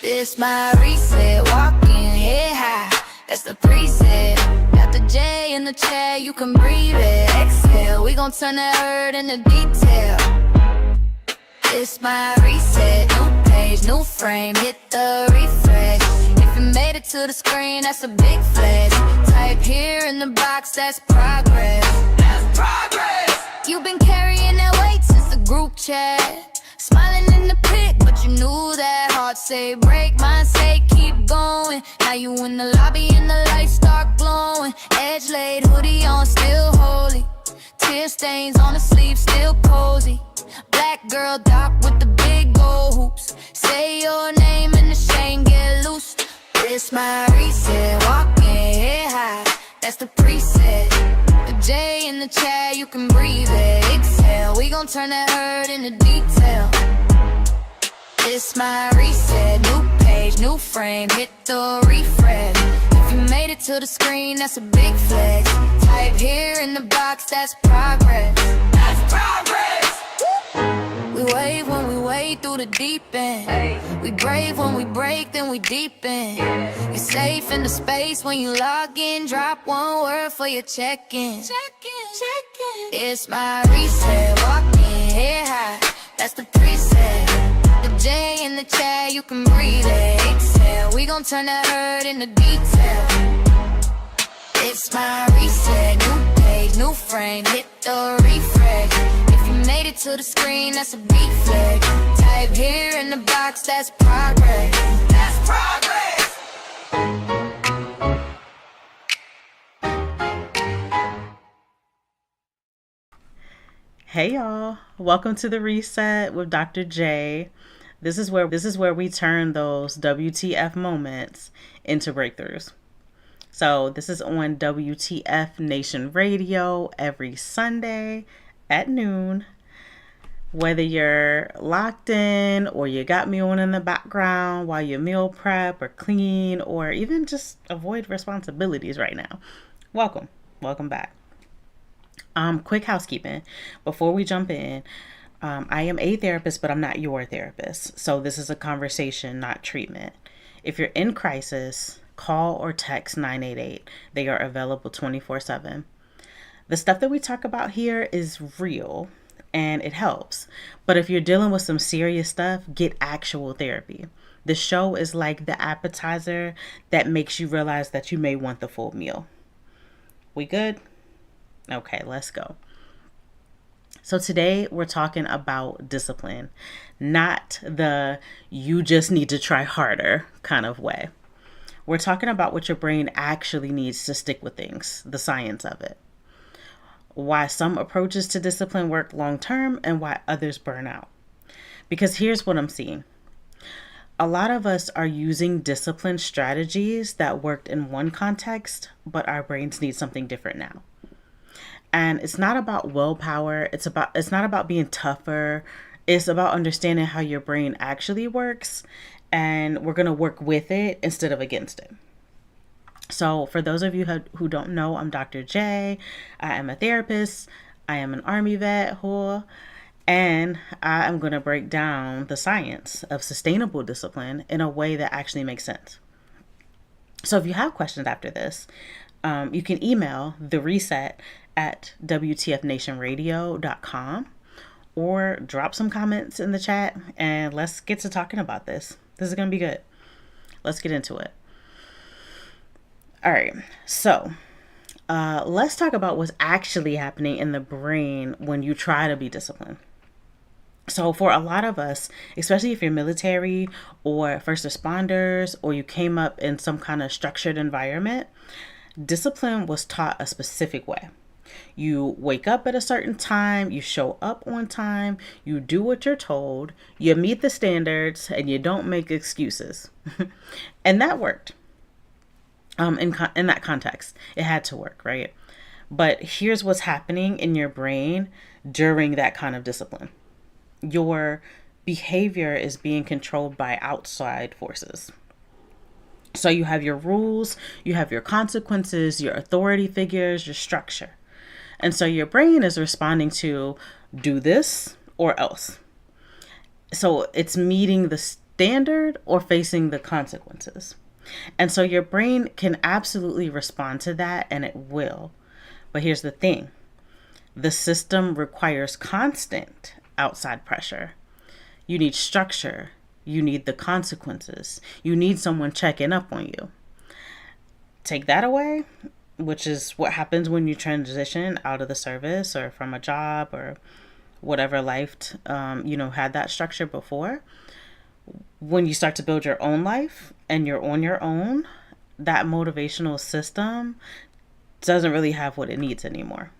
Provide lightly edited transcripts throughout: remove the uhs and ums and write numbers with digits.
This my reset, walking head high, that's the preset. Got the J in the chair, you can breathe it. Exhale, we gon' turn that hurt into detail. This my reset, new page, new frame, hit the refresh. If you made it to the screen, that's a big flex. Type here in the box, that's progress. That's progress. You've been carrying that weight since the group chat. Smiling in the pic, but you knew that. Heart say break, mind say keep going. Now you in the lobby and the lights start glowing. Edge laid, hoodie on, still holy. Tear stains on the sleeve, still cozy. Black girl doc with the big gold hoops. Say your name and the shame get loose. This my reset, walking head high, that's the preset. The J in the chat, you can breathe it. Exhale, we gon' turn that hurt into detail. This my reset, new page, new frame, hit the refresh. If you made it to the screen, that's a big flex. Type here in the box, that's progress. That's progress. We wave when we wade through the deep end. We brave when we break, then we deepen. You're safe in the space when you log in. Drop one word for your check-in. It's my reset, walking head high, that's the preset. The J in the chat, you can breathe it. Exhale, we gon' turn that hurt into detail. It's my reset, new page, new frame, hit the refresh. If you made it to the screen, that's a big flag. Type here in the box, that's progress. That's progress. Hey y'all, welcome to the Reset with Dr. J. This is where we turn those WTF moments into breakthroughs. So this is on WTF Nation Radio every Sunday at noon. Whether you're locked in or you got me on in the background while you meal prep or clean or even just avoid responsibilities right now. Welcome back. Quick housekeeping before we jump in. I am a therapist, but I'm not your therapist. So this is a conversation, not treatment. If you're in crisis, call or text 988. They are available 24/7. The stuff that we talk about here is real and it helps. But if you're dealing with some serious stuff, get actual therapy. The show is like the appetizer that makes you realize that you may want the full meal. We good? Okay, let's go. So today we're talking about discipline, not the you just need to try harder kind of way. We're talking about what your brain actually needs to stick with things, the science of it. Why some approaches to discipline work long term and why others burn out. Because here's what I'm seeing. A lot of us are using discipline strategies that worked in one context, but our brains need something different now. And it's not about willpower. It's not about being tougher. It's about understanding how your brain actually works. And we're going to work with it instead of against it. So for those of you who don't know, I'm Dr. J. I am a therapist. I am an Army vet, and I am going to break down the science of sustainable discipline in a way that actually makes sense. So if you have questions after this, you can email thereset@wtfnationradio.com or drop some comments in the chat and let's get to talking about this. This is going to be good. Let's get into it. All right. So let's talk about what's actually happening in the brain when you try to be disciplined. So for a lot of us, especially if you're military or first responders or you came up in some kind of structured environment, discipline was taught a specific way. You wake up at a certain time, you show up on time, you do what you're told, you meet the standards, and you don't make excuses. And that worked. In that context, it had to work, right? But here's what's happening in your brain during that kind of discipline. Your behavior is being controlled by outside forces. So you have your rules, you have your consequences, your authority figures, your structure. And so your brain is responding to do this or else. So it's meeting standard or facing the consequences. And so your brain can absolutely respond to that, and it will. But here's the thing. The system requires constant outside pressure. You need structure. You need the consequences. You need someone checking up on you. Take that away, which is what happens when you transition out of the service or from a job or whatever life, had that structure before. When you start to build your own life and you're on your own, that motivational system doesn't really have what it needs anymore.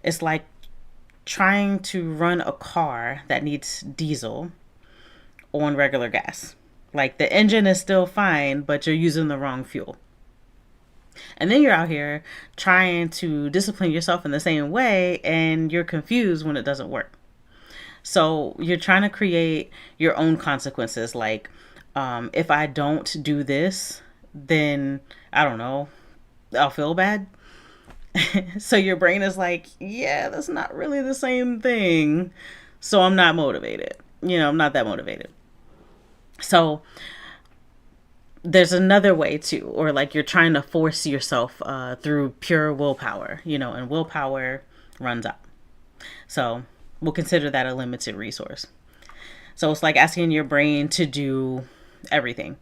It's like trying to run a car that needs diesel on regular gas. Like the engine is still fine, but you're using the wrong fuel. And then you're out here trying to discipline yourself in the same way, and you're confused when it doesn't work. So you're trying to create your own consequences. Like, if I don't do this, then I don't know, I'll feel bad. So your brain is like, yeah, that's not really the same thing. So I'm not motivated. I'm not that motivated. So there's another way too, or like you're trying to force yourself through pure willpower, and willpower runs out. So we'll consider that a limited resource. So it's like asking your brain to do everything,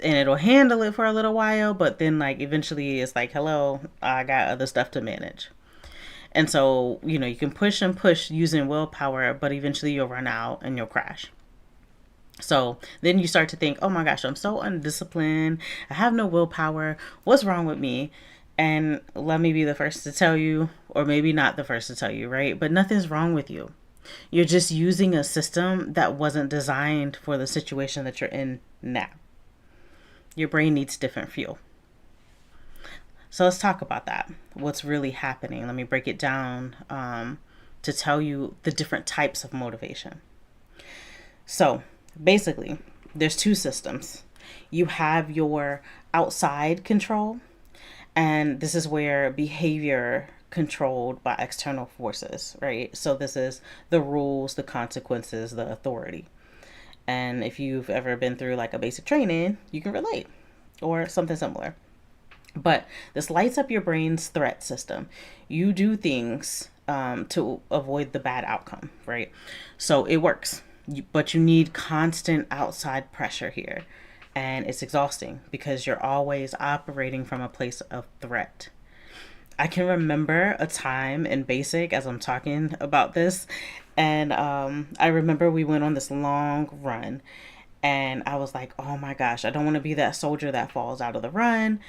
and it'll handle it for a little while, but then like eventually it's like, hello, I got other stuff to manage. And so, you can push and push using willpower, but eventually you'll run out and you'll crash. So then you start to think, oh my gosh, I'm so undisciplined. I have no willpower. What's wrong with me? And let me be the first to tell you, or maybe not the first to tell you, right? But nothing's wrong with you. You're just using a system that wasn't designed for the situation that you're in now. Your brain needs different fuel. So let's talk about that. What's really happening? Let me break it down to tell you the different types of motivation. So basically, there's two systems. You have your outside control, and this is where behavior controlled by external forces, right? So this is the rules, the consequences, the authority. And if you've ever been through like a basic training, you can relate or something similar. But this lights up your brain's threat system. You do things to avoid the bad outcome, right? So it works. But you need constant outside pressure here. And it's exhausting because you're always operating from a place of threat. I can remember a time in basic as I'm talking about this. And I remember we went on this long run. And I was like, oh my gosh, I don't want to be that soldier that falls out of the run.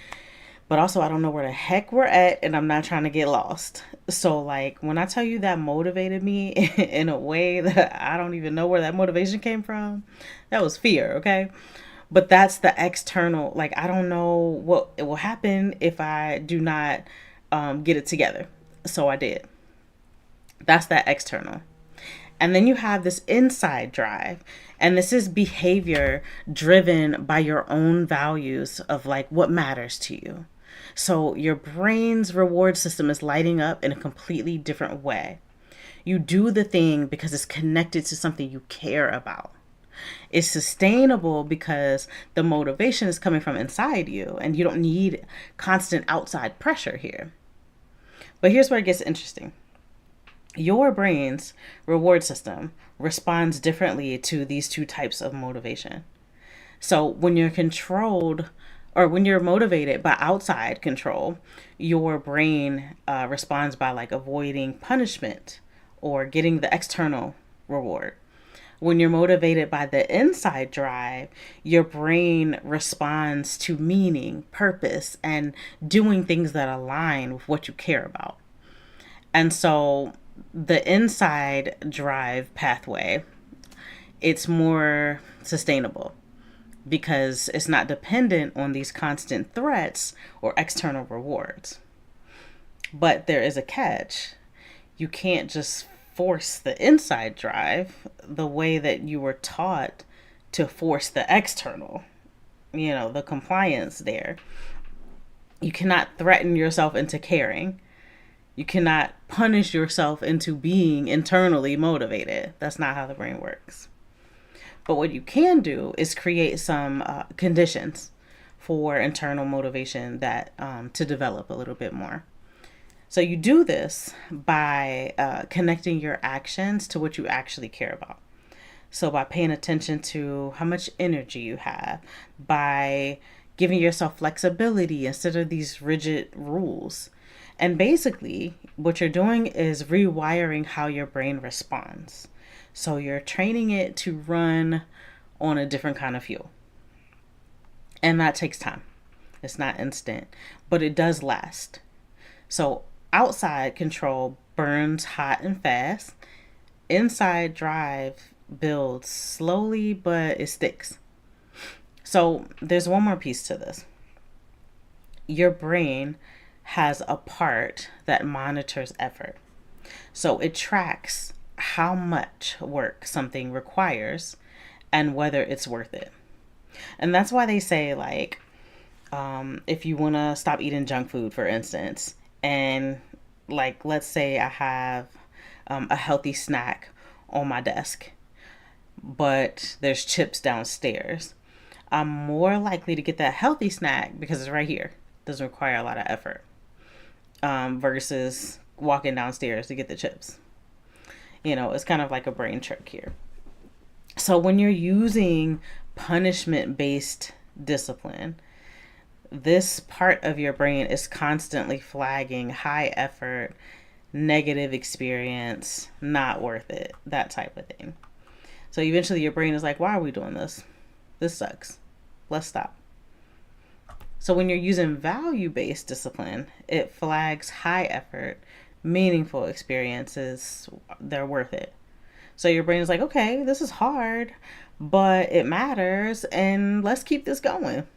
But also, I don't know where the heck we're at, and I'm not trying to get lost. So, like, when I tell you that motivated me in a way that I don't even know where that motivation came from, that was fear, okay? But that's the external. Like, I don't know what it will happen if I do not get it together. So I did. That's that external. And then you have this inside drive. And this is behavior driven by your own values of like what matters to you. So your brain's reward system is lighting up in a completely different way. You do the thing because it's connected to something you care about. It's sustainable because the motivation is coming from inside you and you don't need constant outside pressure here. But here's where it gets interesting. Your brain's reward system responds differently to these two types of motivation. So when you're controlled or when you're motivated by outside control, your brain responds by like avoiding punishment or getting the external reward. When you're motivated by the inside drive, your brain responds to meaning, purpose, and doing things that align with what you care about. And so the inside drive pathway, it's more sustainable because it's not dependent on these constant threats or external rewards. But there is a catch. You can't just force the inside drive the way that you were taught to force the external, the compliance there. You cannot threaten yourself into caring. You cannot punish yourself into being internally motivated. That's not how the brain works. But what you can do is create some conditions for internal motivation that to develop a little bit more. So you do this by connecting your actions to what you actually care about. So by paying attention to how much energy you have, by giving yourself flexibility instead of these rigid rules. And basically, what you're doing is rewiring how your brain responds. So you're training it to run on a different kind of fuel. And that takes time. It's not instant, but it does last. So outside control burns hot and fast. Inside drive builds slowly, but it sticks. So there's one more piece to this. Your brain has a part that monitors effort. So it tracks how much work something requires and whether it's worth it. And that's why they say, like, if you want to stop eating junk food, for instance, and like, let's say I have a healthy snack on my desk, but there's chips downstairs, I'm more likely to get that healthy snack because it's right here. It doesn't require a lot of effort versus walking downstairs to get the chips. It's kind of like a brain trick here. So when you're using punishment-based discipline, this part of your brain is constantly flagging high effort, negative experience, not worth it, that type of thing. So eventually your brain is like, why are we doing this? This sucks. Let's stop. So when you're using value-based discipline, it flags high effort, meaningful experiences, they're worth it. So your brain is like, okay, this is hard, but it matters, and let's keep this going.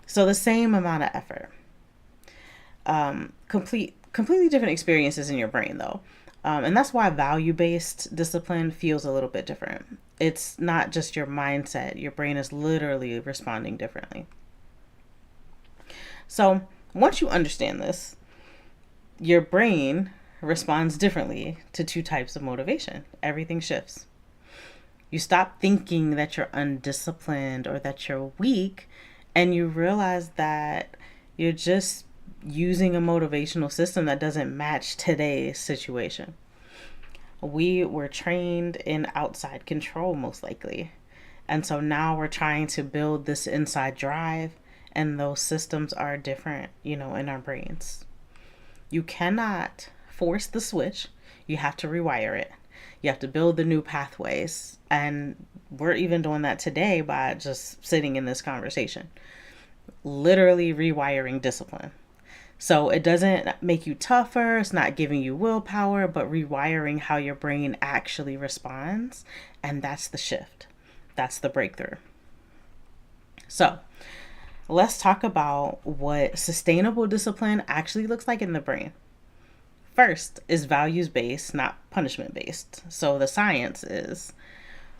So the same amount of effort. Completely different experiences in your brain, though. And that's why value-based discipline feels a little bit different. It's not just your mindset. Your brain is literally responding differently. So once you understand this, your brain responds differently to two types of motivation. Everything shifts. You stop thinking that you're undisciplined or that you're weak, and you realize that you're just using a motivational system that doesn't match today's situation. We were trained in outside control, most likely. And so now we're trying to build this inside drive, and those systems are different, in our brains. You cannot force the switch. You have to rewire it. You have to build the new pathways. And we're even doing that today by just sitting in this conversation. Literally rewiring discipline. So it doesn't make you tougher. It's not giving you willpower, but rewiring how your brain actually responds. And that's the shift. That's the breakthrough. So let's talk about what sustainable discipline actually looks like in the brain. First is values-based, not punishment-based. So the science is,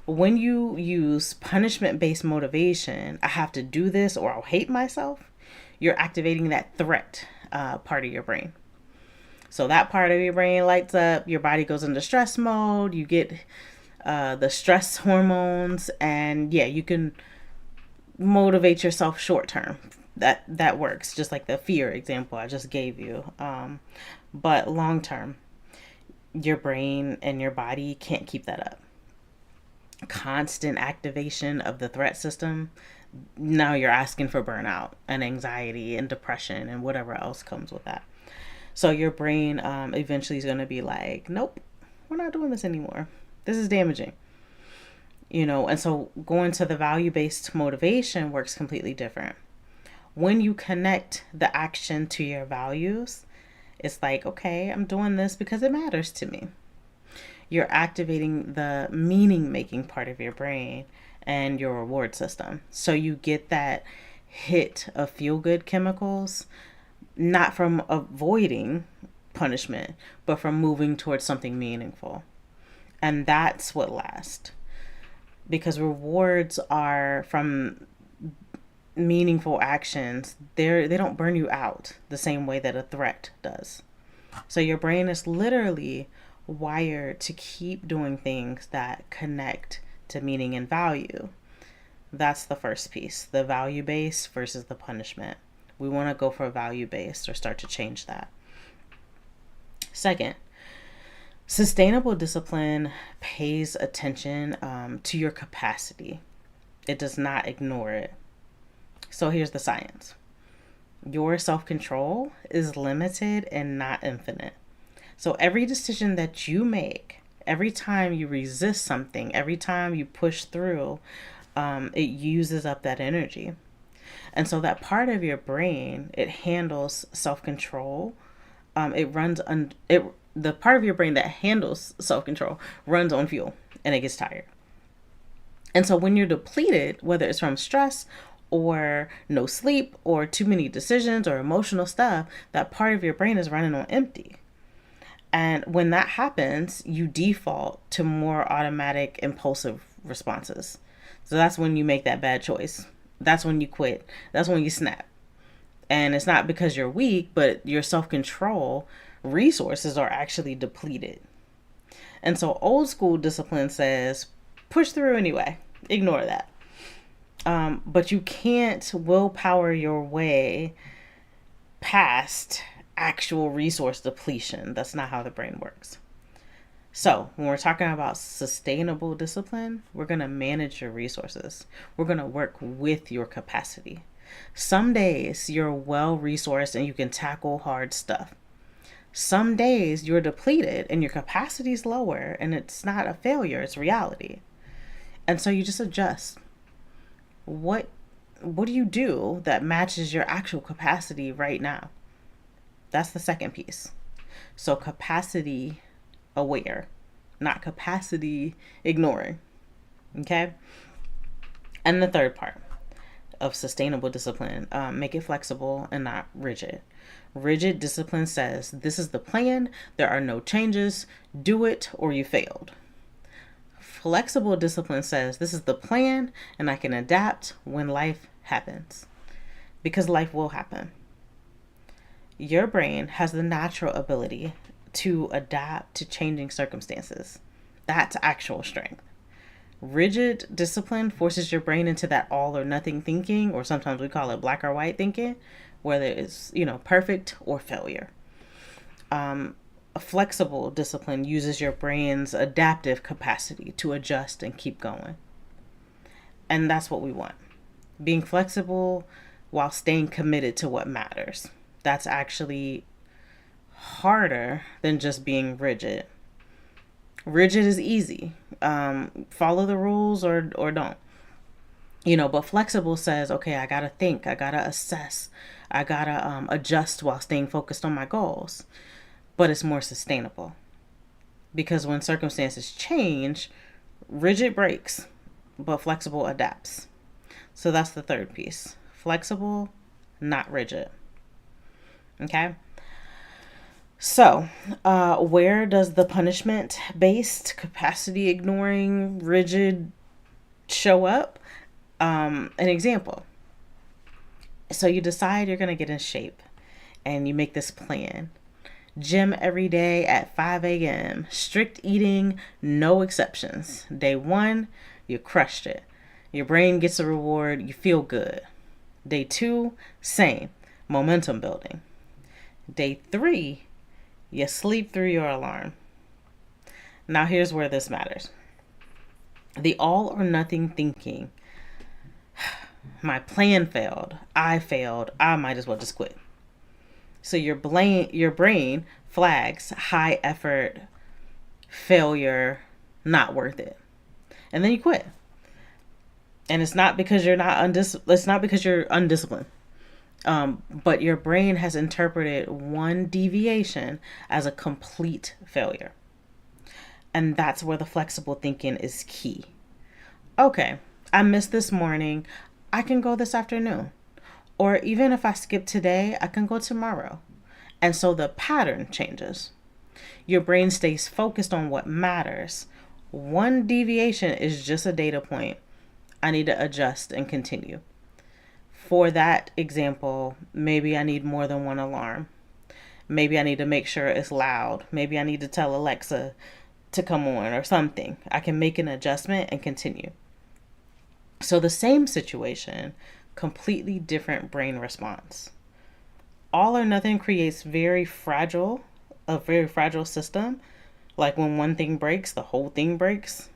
when you use punishment-based motivation, I have to do this or I'll hate myself, you're activating that threat part of your brain. So that part of your brain lights up, your body goes into stress mode, you get the stress hormones, and you can motivate yourself short term. That works, just like the fear example I just gave you. But long term, your brain and your body can't keep that up. Constant activation of the threat system, now you're asking for burnout and anxiety and depression and whatever else comes with that. So your brain eventually is going to be like, nope, we're not doing this anymore. This is damaging. And so going to the value-based motivation works completely different. When you connect the action to your values, it's like, okay, I'm doing this because it matters to me. You're activating the meaning-making part of your brain and your reward system. So you get that hit of feel-good chemicals, not from avoiding punishment, but from moving towards something meaningful. And that's what lasts. Because rewards are from meaningful actions. They don't burn you out the same way that a threat does. So your brain is literally wired to keep doing things that connect to meaning and value. That's the first piece, the value-based versus the punishment. We want to go for value-based or start to change that. Second, sustainable discipline pays attention to your capacity. It does not ignore it. So here's the science. Your self-control is limited and not infinite. So every decision that you make, every time you resist something, every time you push through, it uses up that energy. And so that part of your brain, it handles self-control. The part of your brain that handles self-control runs on fuel and it gets tired. And so when you're depleted, whether it's from stress or no sleep or too many decisions or emotional stuff, that part of your brain is running on empty. And when that happens, you default to more automatic, impulsive responses. So that's when you make that bad choice. That's when you quit. That's when you snap. And it's not because you're weak, but your self-control resources are actually depleted. And so old school discipline says, push through anyway. Ignore that. But you can't willpower your way past actual resource depletion. That's not how the brain works. So when we're talking about sustainable discipline, we're going to manage your resources. We're going to work with your capacity. Some days you're well-resourced and you can tackle hard stuff. Some days you're depleted and your capacity is lower, and it's not a failure, it's reality. And so you just adjust. What do you do that matches your actual capacity right now? That's the second piece. So capacity aware, not capacity ignoring. Okay? And the third part of sustainable discipline, make it flexible and not rigid. Rigid discipline says, this is the plan, there are no changes, do it or you failed. Flexible discipline says, this is the plan and I can adapt when life happens. Because life will happen. Your brain has the natural ability to adapt to changing circumstances. That's actual strength. Rigid discipline forces your brain into that all or nothing thinking, or sometimes we call it black or white thinking, whether it's, perfect or failure. A flexible discipline uses your brain's adaptive capacity to adjust and keep going. And that's what we want. Being flexible while staying committed to what matters. That's actually harder than just being rigid. Rigid is easy. Follow the rules or don't. But flexible says, okay, I gotta think, I gotta assess, I gotta adjust while staying focused on my goals. But it's more sustainable. Because when circumstances change, rigid breaks, but flexible adapts. So that's the third piece. Flexible, not rigid. Okay? So, where does the punishment-based, capacity-ignoring, rigid show up? An example. So you decide you're going to get in shape and you make this plan. Gym every day at 5 a.m. Strict eating, no exceptions. Day 1, you crushed it. Your brain gets a reward. You feel good. Day 2, same. Momentum building. Day 3, you sleep through your alarm. Now here's where this matters. The all or nothing thinking. My plan failed. I might as well just quit. So your brain flags high effort, failure, not worth it. And then you quit. And it's not because you're undisciplined. But your brain has interpreted one deviation as a complete failure. And that's where the flexible thinking is key. Okay, I missed this morning. I can go this afternoon. Or even if I skip today, I can go tomorrow. And so the pattern changes. Your brain stays focused on what matters. One deviation is just a data point. I need to adjust and continue. For that example, maybe I need more than one alarm. Maybe I need to make sure it's loud. Maybe I need to tell Alexa, to come on or something. I can make an adjustment and continue. So the same situation, completely different brain response. All or nothing creates a very fragile system. Like when one thing breaks, the whole thing breaks.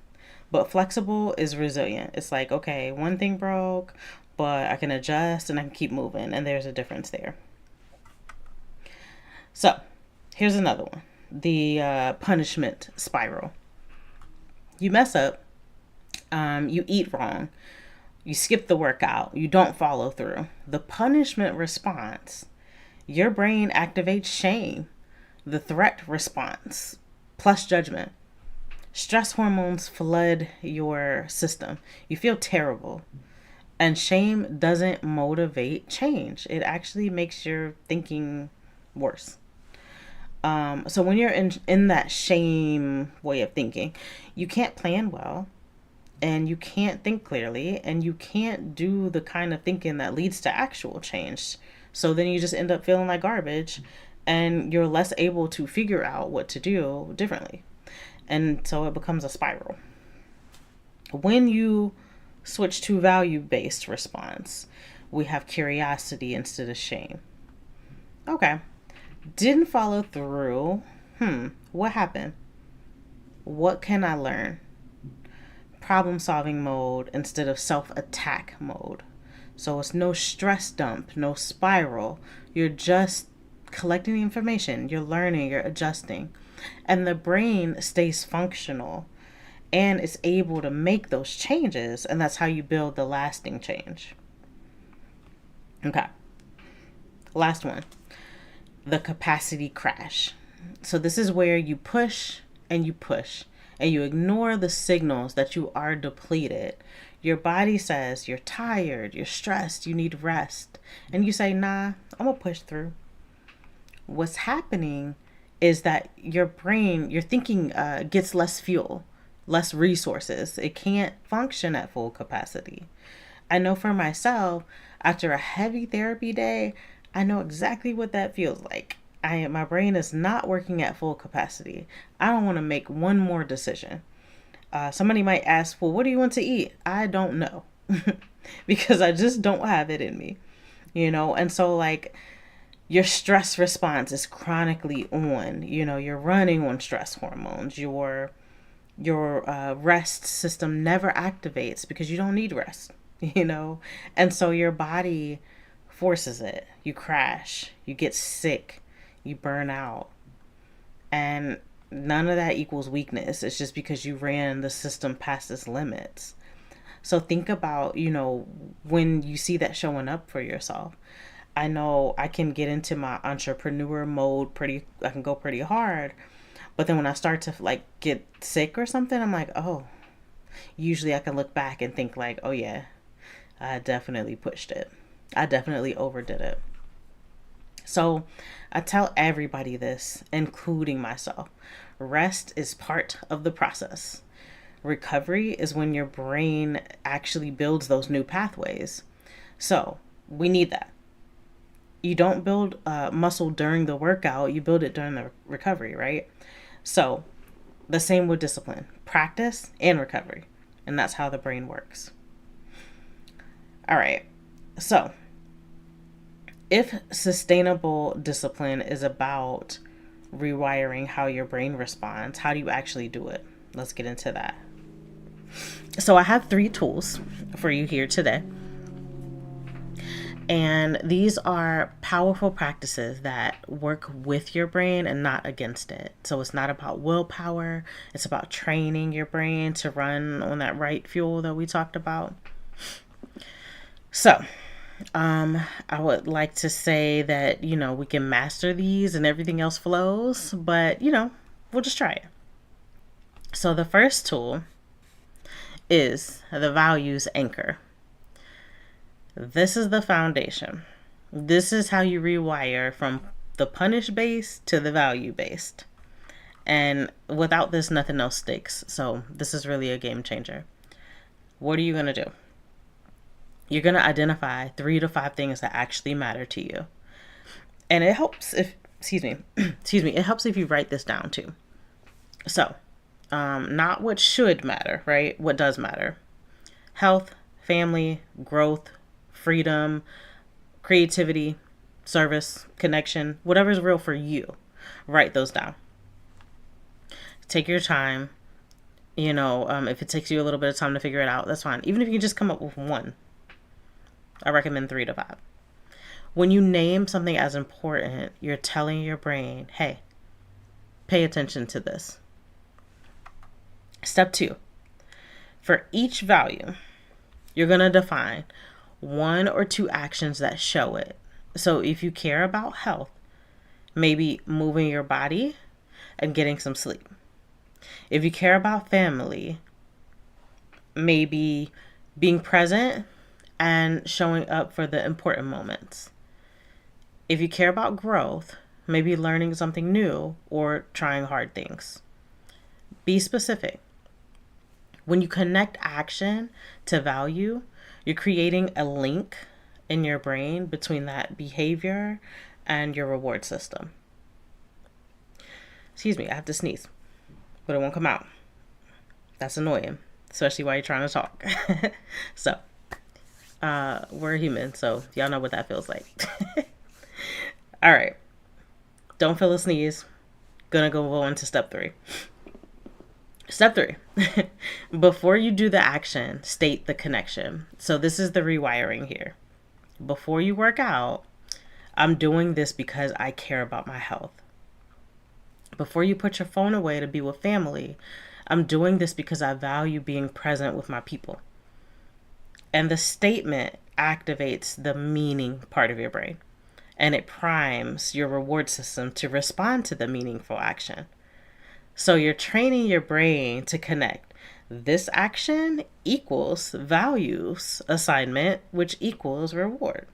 But flexible is resilient. It's like, okay, one thing broke, but I can adjust and I can keep moving. And there's a difference there. So here's another one. The punishment spiral. You mess up. You eat wrong. You skip the workout. You don't follow through. The punishment response, your brain activates shame. The threat response plus judgment. Stress hormones flood your system. You feel terrible. And shame doesn't motivate change. It actually makes your thinking worse. So when you're in that shame way of thinking, you can't plan well, and you can't think clearly, and you can't do the kind of thinking that leads to actual change. So then you just end up feeling like garbage, and you're less able to figure out what to do differently. And so it becomes a spiral. When you switch to value-based response, we have curiosity instead of shame. Okay. Didn't follow through. What happened? What can I learn? Problem solving mode instead of self-attack mode. So it's no stress dump, no spiral. You're just collecting the information. You're learning, you're adjusting. And the brain stays functional and is able to make those changes. And that's how you build the lasting change. Okay. Last one. The capacity crash. So this is where you push and you ignore the signals that you are depleted. Your body says you're tired, you're stressed, you need rest. And you say, nah, I'm gonna push through. What's happening is that your brain, your thinking gets less fuel, less resources. It can't function at full capacity. I know for myself, after a heavy therapy day, I know exactly what that feels like. My brain is not working at full capacity. I don't want to make one more decision. Somebody might ask, well, what do you want to eat? I don't know because I just don't have it in me, And so like your stress response is chronically on, you're running on stress hormones. Your rest system never activates because you don't need rest, And so your body forces it. You crash, you get sick, you burn out. And none of that equals weakness. It's just because you ran the system past its limits. So think about, when you see that showing up for yourself. I know I can get into my entrepreneur mode I can go pretty hard. But then when I start to like get sick or something, I'm like, oh, usually I can look back and think like, oh yeah, I definitely pushed it. I definitely overdid it. So I tell everybody this, including myself. Rest is part of the process. Recovery is when your brain actually builds those new pathways. So we need that. You don't build muscle during the workout, you build it during the recovery, right? So the same with discipline, practice and recovery. And that's how the brain works. All right. So if sustainable discipline is about rewiring how your brain responds, how do you actually do it? Let's get into that. So I have 3 tools for you here today. And these are powerful practices that work with your brain and not against it. So it's not about willpower. It's about training your brain to run on that right fuel that we talked about. So I would like to say that, we can master these and everything else flows, but, we'll just try it. So the first tool is the values anchor. This is the foundation. This is how you rewire from the punish-based to the value-based. And without this, nothing else sticks. So this is really a game changer. What are you going to do? You're going to identify 3 to 5 things that actually matter to you. And it helps if, it helps if you write this down too. So Not what should matter, right? What does matter. Health, family, growth, freedom, creativity, service, connection, whatever's real for you. Write those down. Take your time. If it takes you a little bit of time to figure it out, that's fine. Even if you can just come up with one, I recommend 3 to 5. When you name something as important, you're telling your brain, hey, pay attention to this. Step 2, for each value, you're going to define 1 or 2 actions that show it. So if you care about health, maybe moving your body and getting some sleep. If you care about family, maybe being present and showing up for the important moments. If you care about growth, maybe learning something new or trying hard things. Be specific. When you connect action to value, you're creating a link in your brain between that behavior and your reward system. Excuse me, I have to sneeze, but it won't come out. That's annoying, especially while you're trying to talk. So, we're human, so y'all know what that feels like. All right. Don't feel a sneeze. Gonna go on to step 3. Step 3. Before you do the action, state the connection. So this is the rewiring here. Before you work out, I'm doing this because I care about my health. Before you put your phone away to be with family, I'm doing this because I value being present with my people. And the statement activates the meaning part of your brain, and it primes your reward system to respond to the meaningful action. So you're training your brain to connect. This action equals values assignment, which equals reward.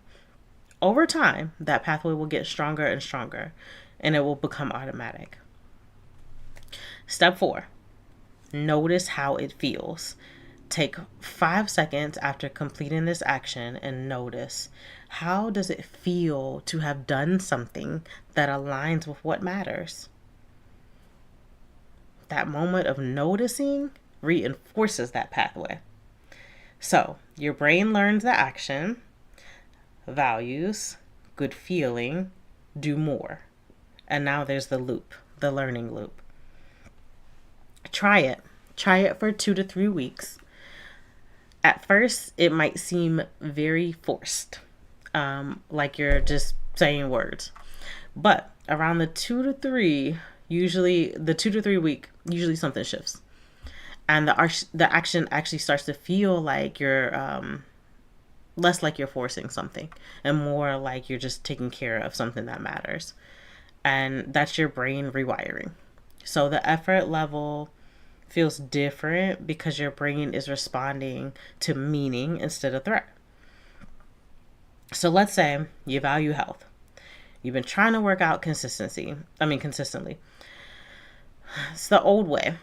Over time, that pathway will get stronger and stronger, and it will become automatic. Step 4, notice how it feels. Take 5 seconds after completing this action and notice, how does it feel to have done something that aligns with what matters? That moment of noticing reinforces that pathway. So your brain learns the action, values, good feeling, do more. And now there's the loop, the learning loop. Try it. Try it for 2 to 3 weeks. At first, it might seem very forced, like you're just saying words. But around the 2 to 3 week, usually something shifts. And the action actually starts to feel like you're less like you're forcing something and more like you're just taking care of something that matters. And that's your brain rewiring. So the effort level feels different because your brain is responding to meaning instead of threat. So let's say you value health. You've been trying to work out consistently. It's the old way.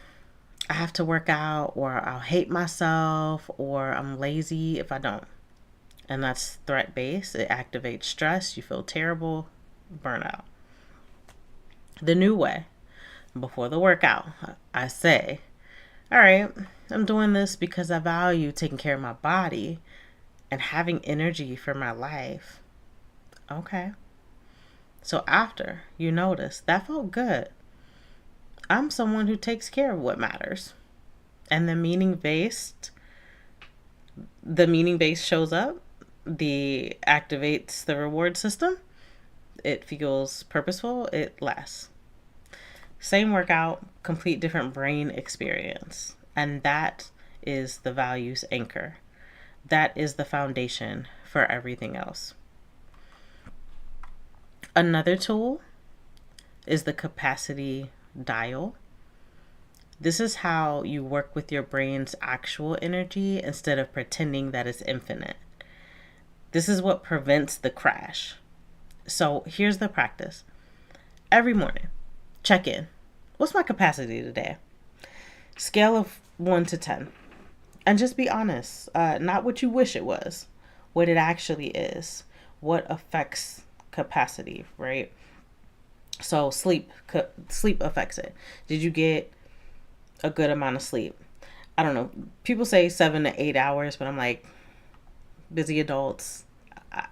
I have to work out, or I'll hate myself, or I'm lazy if I don't. And that's threat-based. It activates stress. You feel terrible, burnout. The new way, before the workout, I say, all right, I'm doing this because I value taking care of my body and having energy for my life. Okay. So after you notice, that felt good. I'm someone who takes care of what matters. And the meaning-based shows up. The activates the reward system. It feels purposeful. It lasts. Same workout, complete different brain experience. And that is the values anchor. That is the foundation for everything else. Another tool is the capacity dial. This is how you work with your brain's actual energy instead of pretending that it's infinite. This is what prevents the crash. So here's the practice. Every morning, check in. What's my capacity today? Scale of 1 to 10. And just be honest. Not what you wish it was. What it actually is. What affects capacity, right? So sleep affects it. Did you get a good amount of sleep. I don't know. People say 7 to 8 hours, but I'm like, busy adults,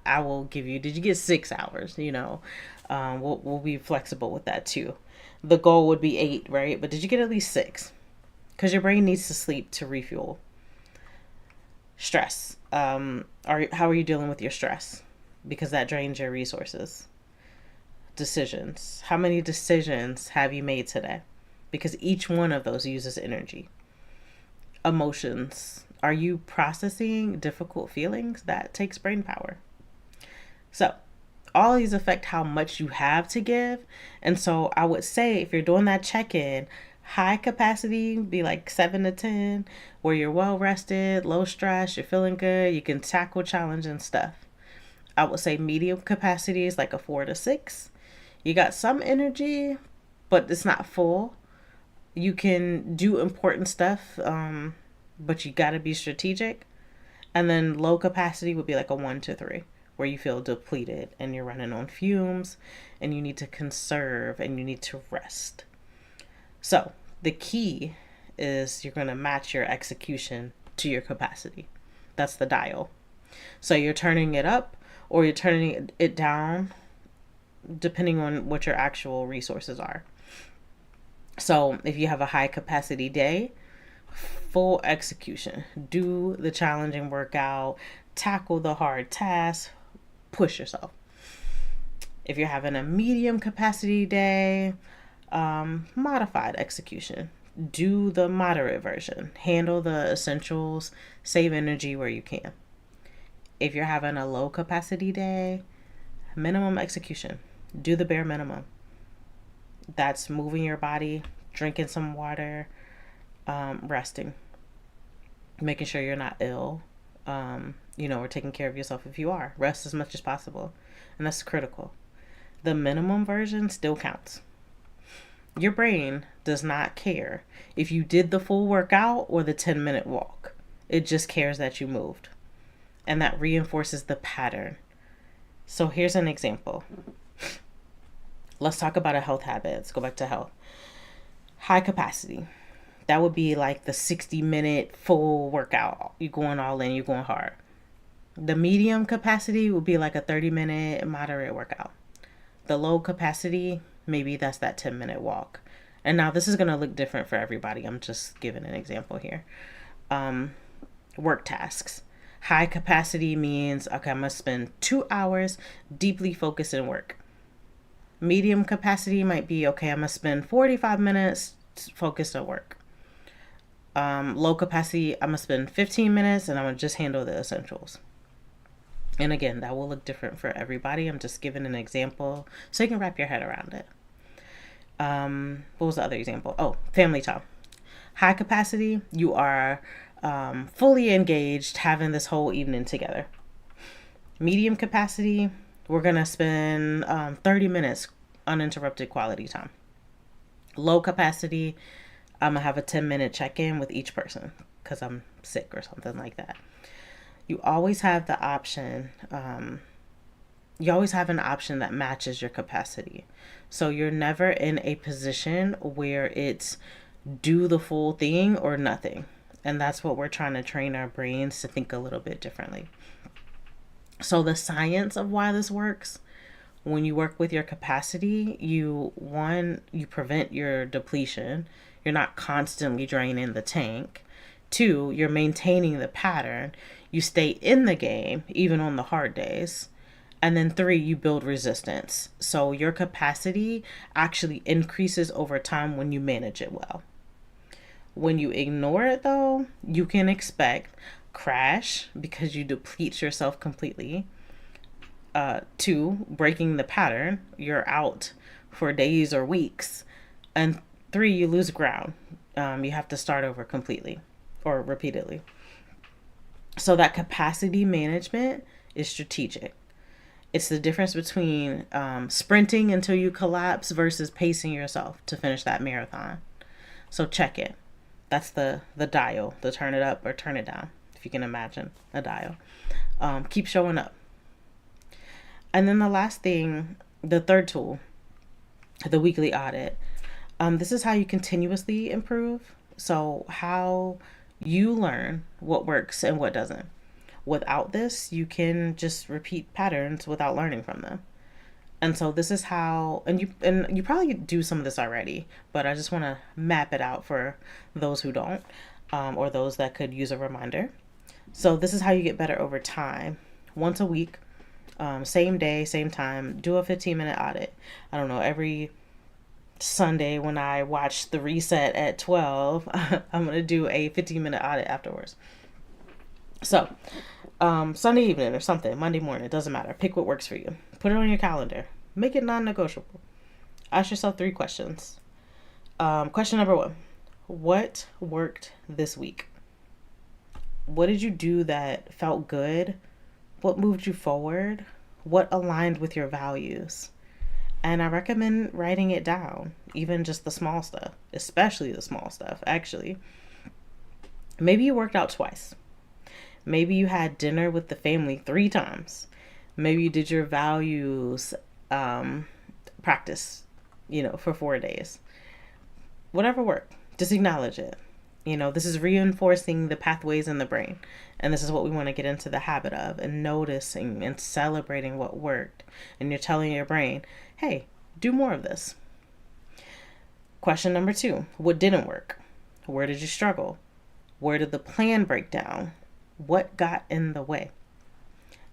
I will give you, did you get 6 hours? We'll be flexible with that too. The goal would be 8, right? But did you get at least 6? Because your brain needs to sleep to refuel. Stress. How are you dealing with your stress? Because that drains your resources. Decisions. How many decisions have you made today? Because each one of those uses energy. Emotions. Are you processing difficult feelings? That takes brain power. So all these affect how much you have to give. And so I would say if you're doing that check-in, high capacity be like 7 to 10, where you're well rested, low stress, you're feeling good, you can tackle challenging stuff. I would say medium capacity is like a 4 to 6. You got some energy, but it's not full. You can do important stuff, but you got to be strategic. And then low capacity would be like a 1 to 3, where you feel depleted and you're running on fumes and you need to conserve and you need to rest. So the key is you're going to match your execution to your capacity. That's the dial. So you're turning it up or you're turning it down, depending on what your actual resources are. So if you have a high capacity day, full execution, do the challenging workout, tackle the hard tasks, push yourself. If you're having a medium capacity day, modified execution, do the moderate version, handle the essentials, save energy where you can. If you're having a low capacity day, minimum execution, do the bare minimum. That's moving your body, drinking some water, resting, making sure you're not ill, or taking care of yourself if you are. Rest as much as possible, and that's critical. The minimum version still counts. Your brain does not care if you did the full workout or the 10-minute walk. It just cares that you moved, and that reinforces the pattern. So here's an example. Let's talk about a health habit. Let's go back to health. High capacity. That would be like the 60-minute full workout. You're going all in, you're going hard. The medium capacity would be like a 30-minute moderate workout. The low capacity, maybe that's that 10-minute walk. And now this is going to look different for everybody. I'm just giving an example here. Work tasks. High capacity means, okay, I'm going to spend 2 hours deeply focused in work. Medium capacity might be, okay, I'm going to spend 45 minutes focused at work. Low capacity, I'm going to spend 15 minutes and I'm going to just handle the essentials. And again, that will look different for everybody. I'm just giving an example so you can wrap your head around it. What was the other example? Oh, family time. High capacity, you are fully engaged, having this whole evening together. Medium capacity, we're going to spend 30 minutes uninterrupted quality time. Low capacity, I'm going to have a 10-minute check-in with each person because I'm sick or something like that. You always have the option. You always have an option that matches your capacity. So you're never in a position where it's do the full thing or nothing. And that's what we're trying to train our brains to think a little bit differently. So the science of why this works, when you work with your capacity, you prevent your depletion. You're not constantly draining the tank. 2, you're maintaining the pattern. You stay in the game, even on the hard days. And then 3, you build resistance. So your capacity actually increases over time when you manage it well. When you ignore it, though, you can expect crash because you deplete yourself completely. 2, breaking the pattern. You're out for days or weeks. And 3, you lose ground. You have to start over completely or repeatedly. So that capacity management is strategic. It's the difference between sprinting until you collapse versus pacing yourself to finish that marathon. So check it. That's the dial, the turn it up or turn it down, if you can imagine a dial. Keep showing up. And then the last thing, the third tool, the weekly audit. This is how you continuously improve. So how you learn what works and what doesn't. Without this, you can just repeat patterns without learning from them. And so this is how, and you probably do some of this already, but I just want to map it out for those who don't, or those that could use a reminder. So this is how you get better over time. Once a week, same day, same time, do a 15-minute audit. I don't know, every Sunday when I watch the reset at 12, I'm going to do a 15-minute audit afterwards. So, Sunday evening or something, Monday morning, it doesn't matter. Pick what works for you. Put it on your calendar. Make it non-negotiable. Ask yourself 3 questions. Question number 1, what worked this week? What did you do that felt good? What moved you forward? What aligned with your values? And I recommend writing it down, even just the small stuff, especially the small stuff, actually. Maybe you worked out twice. Maybe you had dinner with the family 3 times. Maybe you did your values practice, for 4 days. Whatever worked, just acknowledge it. This is reinforcing the pathways in the brain. And this is what we want to get into the habit of, and noticing and celebrating what worked. And you're telling your brain, hey, do more of this. Question number 2, what didn't work? Where did you struggle? Where did the plan break down? What got in the way?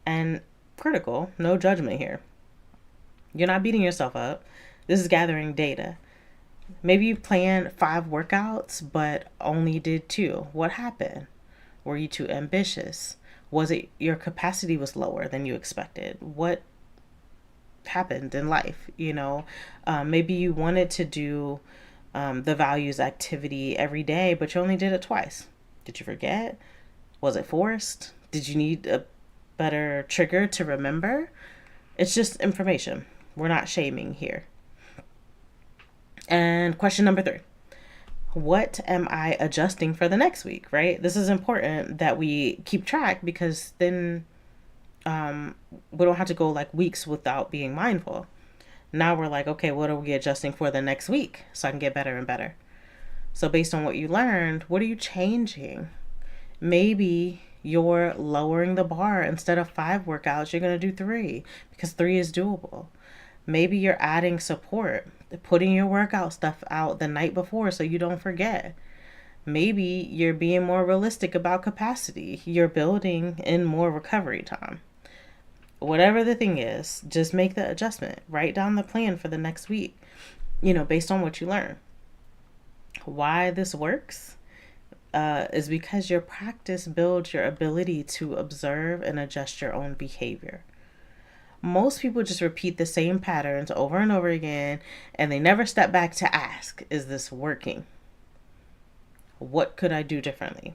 And critical, no judgment here. You're not beating yourself up. This is gathering data. Maybe you planned 5 workouts, but only did 2. What happened? Were you too ambitious? Was it your capacity was lower than you expected? What happened in life? Maybe you wanted to do the values activity every day, but you only did it twice. Did you forget? Was it forced? Did you need a better trigger to remember? It's just information. We're not shaming here. And question number 3, what am I adjusting for the next week, right? This is important that we keep track, because then we don't have to go like weeks without being mindful. Now we're like, okay, what are we adjusting for the next week so I can get better and better? So based on what you learned, what are you changing? Maybe you're lowering the bar. Instead of 5 workouts, you're going to do 3, because 3 is doable. Maybe you're adding support, putting your workout stuff out the night before so you don't forget. Maybe you're being more realistic about capacity. You're building in more recovery time. Whatever the thing is, just make the adjustment. Write down the plan for the next week, based on what you learn. Why this works is because your practice builds your ability to observe and adjust your own behavior. Most people just repeat the same patterns over and over again, and they never step back to ask, is this working? What could I do differently?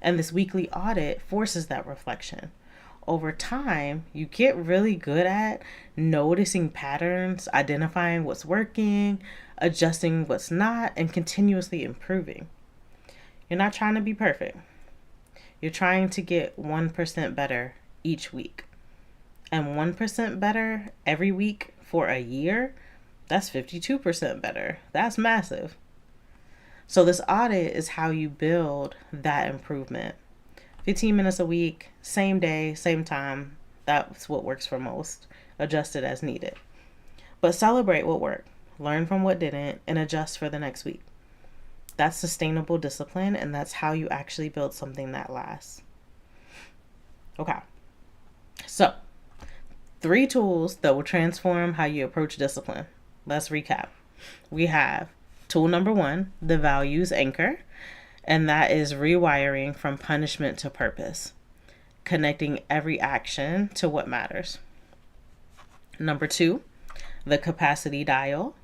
And this weekly audit forces that reflection. Over time, you get really good at noticing patterns, identifying what's working, adjusting what's not, and continuously improving. You're not trying to be perfect. You're trying to get 1% better each week. And 1% better every week for a year, that's 52% better. That's massive. So this audit is how you build that improvement. 15 minutes a week, same day, same time. That's what works for most. Adjust it as needed. But celebrate what worked, learn from what didn't, and adjust for the next week. That's sustainable discipline, and that's how you actually build something that lasts. Okay. So 3 tools that will transform how you approach discipline. Let's recap. We have tool number 1, the values anchor, and that is rewiring from punishment to purpose, connecting every action to what matters. Number 2, the capacity dial.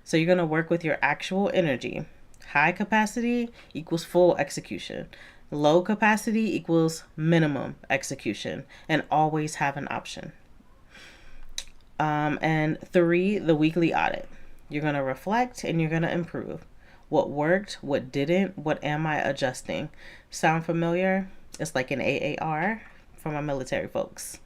So you're going to work with your actual energy. High capacity equals full execution. Low capacity equals minimum execution, and always have an option. And 3, the weekly audit. You're going to reflect and you're going to improve. What worked, what didn't, what am I adjusting? Sound familiar? It's like an AAR for my military folks.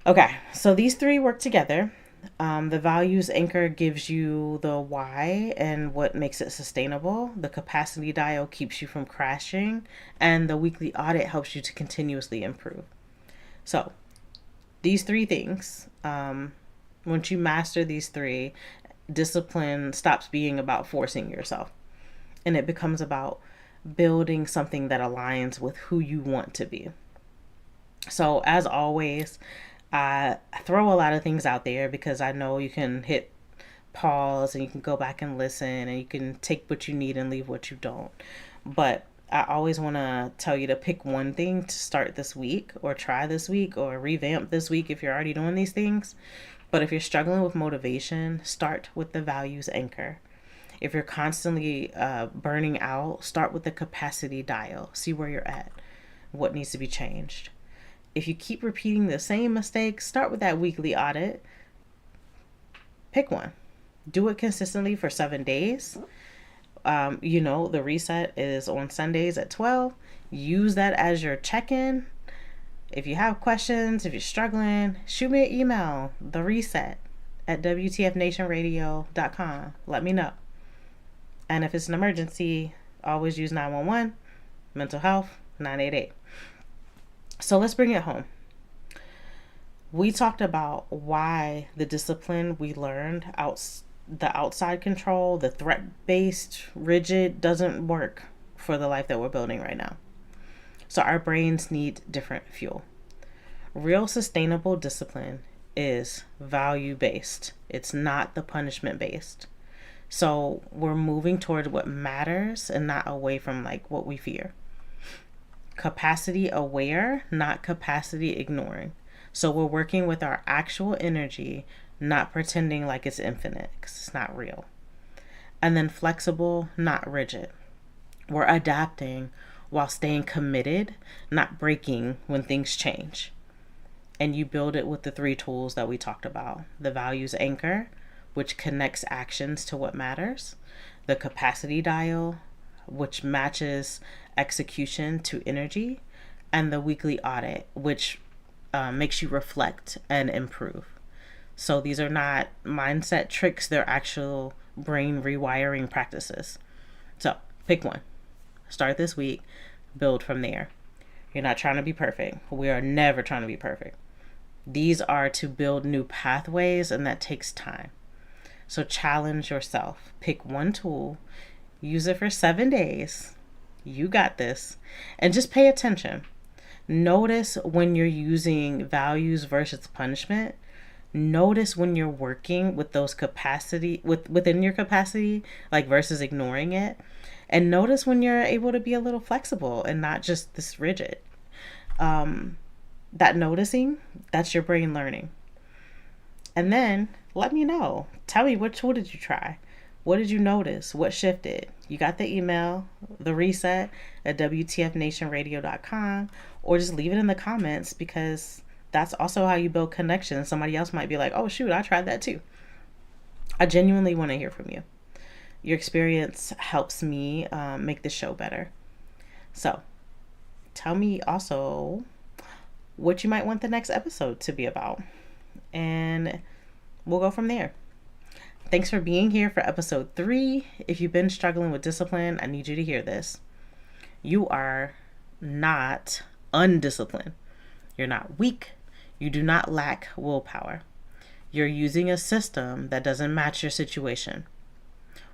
Okay, so these 3 work together. The values anchor gives you the why and what makes it sustainable. The capacity dial keeps you from crashing. And the weekly audit helps you to continuously improve. So these three things, once you master these three, discipline stops being about forcing yourself. And it becomes about building something that aligns with who you want to be. So as always, I throw a lot of things out there because I know you can hit pause and you can go back and listen and you can take what you need and leave what you don't. But I always want to tell you to pick one thing to start this week or try this week or revamp this week if you're already doing these things. But if you're struggling with motivation, start with the values anchor. If you're constantly burning out, start with the capacity dial. See where you're at, what needs to be changed. If you keep repeating the same mistakes, start with that weekly audit. Pick one. Do it consistently for 7 days. The reset is on Sundays at 12. Use that as your check-in. If you have questions, if you're struggling, shoot me an email, thereset@wtfnationradio.com. Let me know. And if it's an emergency, always use 911, mental health, 988. So let's bring it home. We talked about why the discipline we learned, the outside control, the threat-based, rigid, doesn't work for the life that we're building right now. So our brains need different fuel. Real sustainable discipline is value-based. It's not the punishment-based. So we're moving toward what matters and not away from what we fear. Capacity aware, not capacity ignoring. So we're working with our actual energy, not pretending like it's infinite because it's not real. And then flexible, not rigid. We're adapting while staying committed, not breaking when things change. And you build it with the 3 tools that we talked about. The values anchor, which connects actions to what matters. The capacity dial, which matches execution to energy. And the weekly audit, which makes you reflect and improve. So these are not mindset tricks, they're actual brain rewiring practices. So pick one. Start this week, build from there. You're not trying to be perfect. We are never trying to be perfect. These are to build new pathways, and that takes time. So challenge yourself. Pick one tool, use it for 7 days. You got this. And just pay attention. Notice when you're using values versus punishment. Notice when you're working with those within your capacity, versus ignoring it. And notice when you're able to be a little flexible and not just this rigid. That noticing, that's your brain learning. And then let me know. Tell me, what tool did you try? What did you notice? What shifted? You got the email, the reset at WTFnationradio.com, or just leave it in the comments because that's also how you build connections. Somebody else might be like, oh shoot, I tried that too. I genuinely want to hear from you. Your experience helps me make the show better. So tell me also what you might want the next episode to be about. And we'll go from there. Thanks for being here for episode 3. If you've been struggling with discipline, I need you to hear this. You are not undisciplined. You're not weak. You do not lack willpower. You're using a system that doesn't match your situation.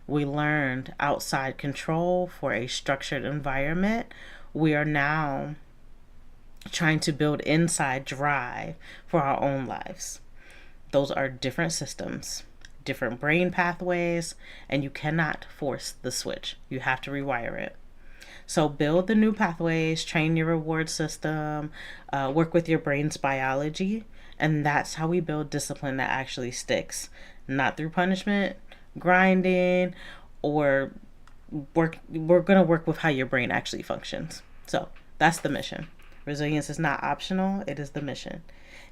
We learned outside control for a structured environment. We are now trying to build inside drive for our own lives. Those are different systems, different brain pathways, and you cannot force the switch. You have to rewire it. So build the new pathways, train your reward system, work with your brain's biology, and that's how we build discipline that actually sticks. Not through punishment, grinding, or work. We're going to work with how your brain actually functions. So that's the mission. Resilience is not optional, it is the mission.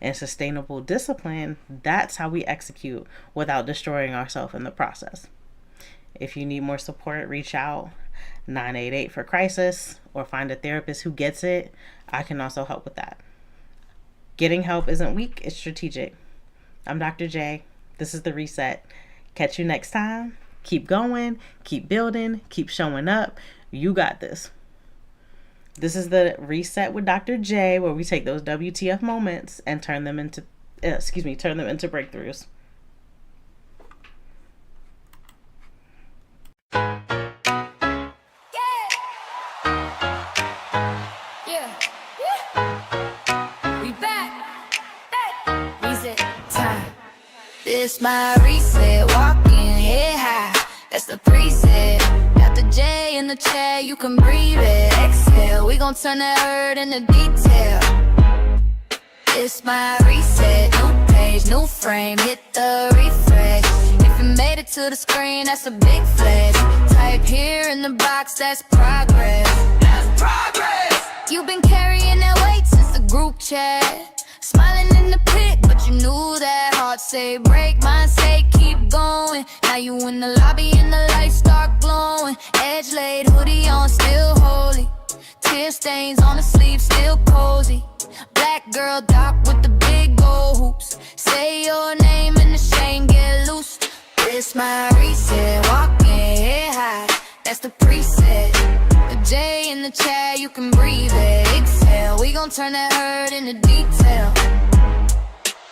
And sustainable discipline, that's how we execute without destroying ourselves in the process. If you need more support, reach out, 988 for crisis, or find a therapist who gets it. I can also help with that. Getting help isn't weak, it's strategic. I'm Dr. J. This is the reset. Catch you next time. Keep going, keep building, keep showing up. You got this. This is the reset with Dr. J, where we take those WTF moments and turn them into breakthroughs. This my reset, walking head high, that's the preset. Got the J in the chair, you can breathe it. Exhale, we gon' turn that hurt into detail. This my reset, new page, new frame, hit the refresh. If you made it to the screen, that's a big flex. Type here in the box, that's progress. That's progress. You've been carrying that weight since the group chat. Smiling in the pit, but you knew that. Heart say break, mind say keep going. Now you in the lobby and the lights start glowing. Edge laid, hoodie on, still holy. Tear stains on the sleeve, still cozy. Black girl doc with the big gold hoops. Say your name and the chain get loose. This my reset, walking head high, that's the preset. The J in the chat, you can breathe it. Exhale, we gon' turn that hurt into detail.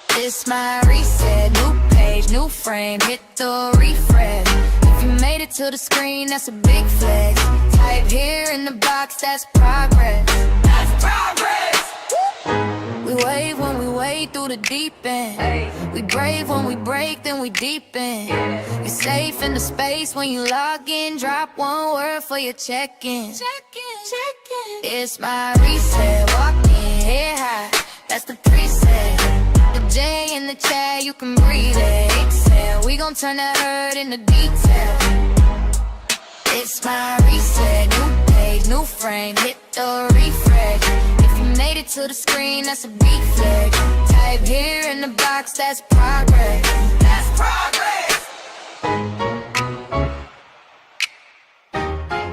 This my reset, new page, new frame, hit the refresh. If you made it to the screen, that's a big flex. Type here in the box, that's progress. That's progress. We wave when we wade through the deep end. We brave when we break, then we deepen. You're safe in the space when you log in. Drop one word for your check-in. It's my reset, walking head high, that's the preset. The J in the chat, you can breathe it. Exhale, we gon' turn that hurt into detail. It's my reset, new page, new frame, hit the refresh. If you made it to the screen, that's a big flex. Type here in the box, that's progress.